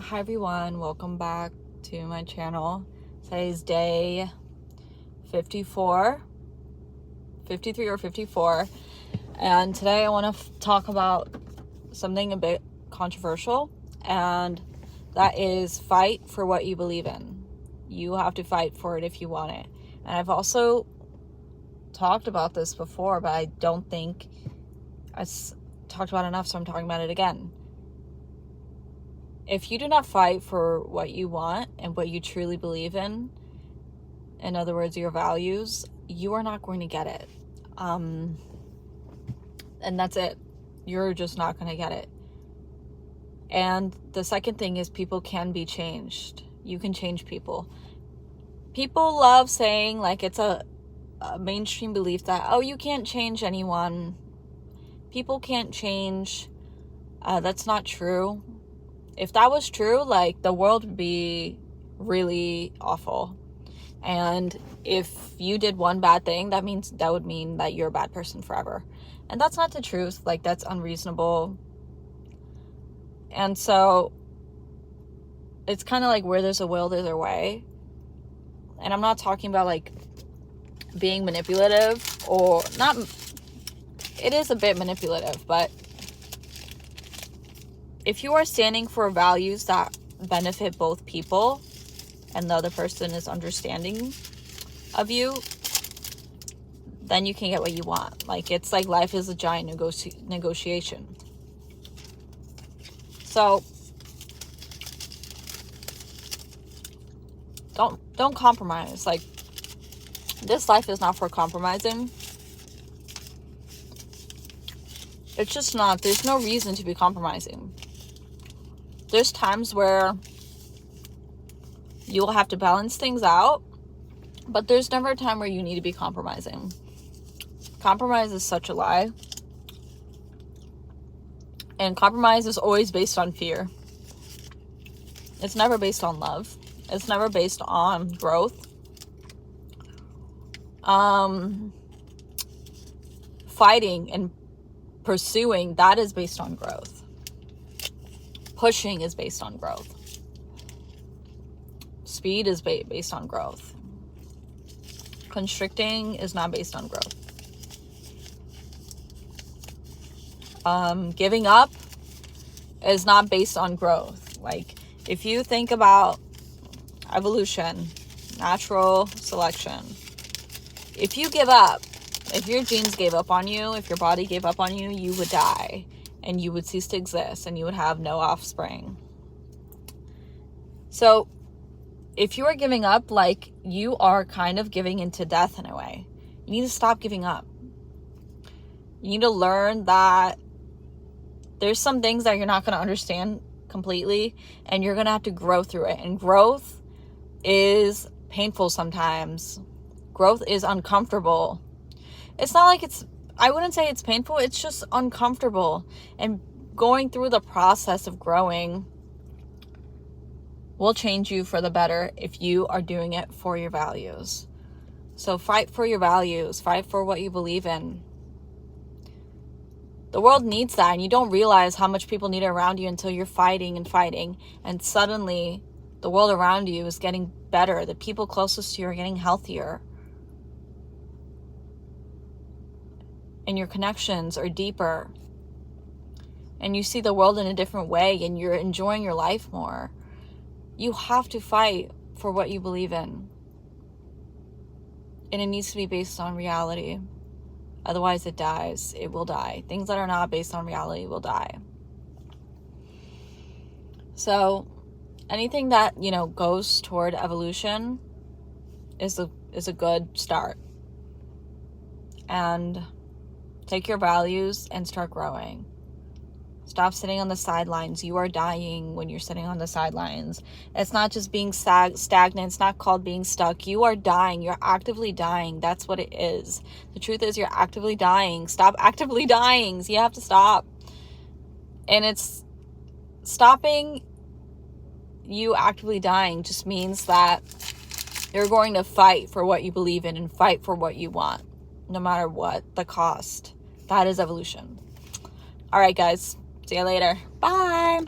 Hi everyone, welcome back to my channel. Today's day 53 or 54, and today I want to talk about something a bit controversial, and that is fight for what you believe in. You have to fight for it if you want it. And I've also talked about this before, but I don't think I talked about it enough, so I'm talking about it again. If you do not fight for what you want and what you truly believe in other words, your values, you are not going to get it. And that's it. You're just not going to get it. And the second thing is people can be changed. You can change people. People love saying, like, it's a mainstream belief that, oh, you can't change anyone. People can't change. That's not true. If that was true, like, the world would be really awful. And if you did one bad thing, that would mean that you're a bad person forever. And that's not the truth. Like, that's unreasonable. And so it's kind of like where there's a will, there's a way. And I'm not talking about, like, being manipulative, or not. It is a bit manipulative, but if you are standing for values that benefit both people and the other person is understanding of you, then you can get what you want. Like, it's like life is a giant negotiation. So don't compromise. Like, this life is not for compromising. It's just not. There's no reason to be compromising. There's times where you will have to balance things out, but there's never a time where you need to be compromising. Compromise is such a lie. And compromise is always based on fear. It's never based on love. It's never based on growth. Fighting and pursuing, that is based on growth. Pushing is based on growth. Speed is based on growth. Constricting is not based on growth. Giving up is not based on growth. Like, if you think about evolution, natural selection, if you give up, if your genes gave up on you, if your body gave up on you, you would die. And you would cease to exist, and you would have no offspring. So if you are giving up, like, you are kind of giving into death in a way. You need to stop giving up. You need to learn that there's some things that you're not going to understand completely, and you're going to have to grow through it. And growth is painful sometimes. Growth is uncomfortable. It's not like I wouldn't say it's painful. It's just uncomfortable. And going through the process of growing will change you for the better if you are doing it for your values. So fight for your values. Fight for what you believe in. The world needs that, and you don't realize how much people need it around you until you're fighting and fighting. And suddenly the world around you is getting better. The people closest to you are getting healthier. And your connections are deeper, and you see the world in a different way, and you're enjoying your life more. You have to fight for what you believe in, and it needs to be based on reality. Otherwise it dies. It will die. Things that are not based on reality will die. So anything that, goes toward evolution is a good start. And take your values and start growing. Stop sitting on the sidelines. You are dying when you're sitting on the sidelines. It's not just being stagnant. It's not called being stuck. You are dying. You're actively dying. That's what it is. The truth is, you're actively dying. Stop actively dying. So you have to stop. And it's stopping you actively dying just means that you're going to fight for what you believe in and fight for what you want, no matter what the cost. That is evolution. All right, guys. See you later. Bye.